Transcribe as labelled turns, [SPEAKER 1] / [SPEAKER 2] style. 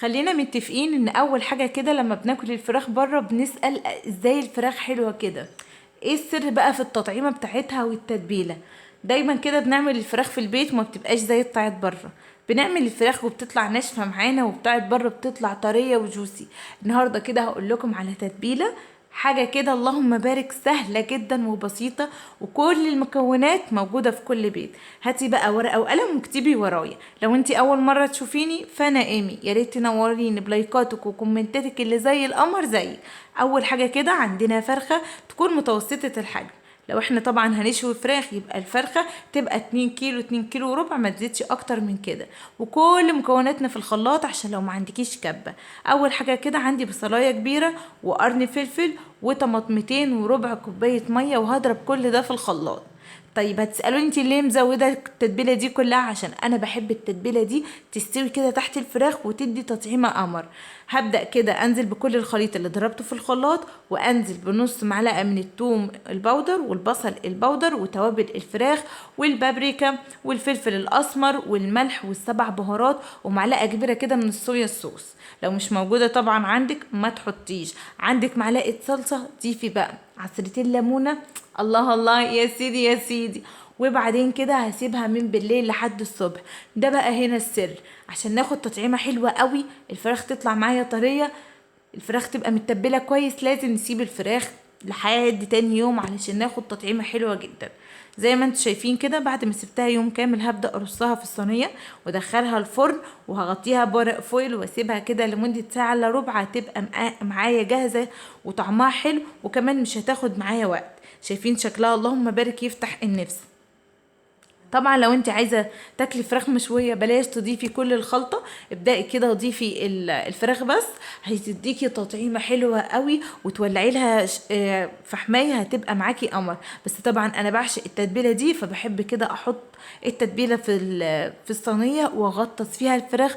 [SPEAKER 1] خلينا متفقين ان اول حاجة كده لما بناكل الفراخ بره بنسأل ازاي الفراخ حلوة كده. ايه السر بقى في التطعيمة بتاعتها والتتبيلة؟ دايما كده بنعمل الفراخ في البيت وما بتبقاش زي بتاعت بره. بنعمل الفراخ وبتطلع ناشفة معانا، وبتاعت بره بتطلع طرية وجوسي. النهاردة كده هقول لكم على تتبيلة، حاجة كده اللهم بارك سهلة جدا وبسيطة، وكل المكونات موجودة في كل بيت. هاتي بقى ورقة وقلم واكتبي ورايا. لو انتي أول مرة تشوفيني فأنا إيمي، ياريت تنوريني بلايكاتك وكومنتاتك اللي زي القمر زيك. أول حاجة كده عندنا فرخة تكون متوسطة الحجم. لو احنا طبعا هنشوي فراخ يبقى الفرخة تبقى 2 كيلو 2 كيلو وربع، ما تزيدش اكتر من كده. وكل مكوناتنا في الخلاط عشان لو ما عندكيش كبة. اول حاجة كده عندي بصلاية كبيرة وقرن فلفل وطماطمتين وربع كوباية مية، وهضرب كل ده في الخلاط. طيب هتسألوني انتي ليه مزودة التتبيلة دي كلها؟ عشان انا بحب التتبيلة دي تستوي كده تحت الفراخ وتدي تطعيمة قمر. هبدأ كده انزل بكل الخليط اللي ضربته في الخلاط، وانزل بنص معلقة من الثوم البودر والبصل البودر وتوابل الفراخ والبابريكا والفلفل الاسمر والملح والسبع بهارات ومعلقة كبيرة كده من الصويا الصوص. لو مش موجودة طبعا عندك ما تحطيش. عندك معلقة صلصة ضيفي بقى عصرتين ليمونة. الله الله يا سيدي يا سيدي. وبعدين كده هسيبها من بالليل لحد الصبح. ده بقى هنا السر، عشان ناخد تطعيمة حلوة قوي، الفراخ تطلع معايا طرية، الفراخ تبقى متبلة كويس. لازم نسيب الفراخ لحد تاني يوم علشان ناخد تطعيمة حلوة جدا. زي ما انتوا شايفين كده، بعد ما سبتها يوم كامل هبدأ ارصها في الصينية وادخلها الفرن، وهغطيها بورق فويل واسيبها كده لمدة ساعة الا ربع، هتبقى معايا جاهزة وطعمها حلو، وكمان مش هتاخد معايا وقت. شايفين شكلها اللهم بارك يفتح النفس. طبعا لو انت عايزه تاكلي فراخ مشويه بلاش تضيفي كل الخلطه، ابدأي كده ضيفي الفراخ بس. هتديكي تطعيمه حلوه قوي، وتولعي لها فحمايه هتبقى معاكي قمر. بس طبعا انا بعشق التتبيله دي، فبحب كده احط التتبيله في الصينيه واغطس فيها الفراخ.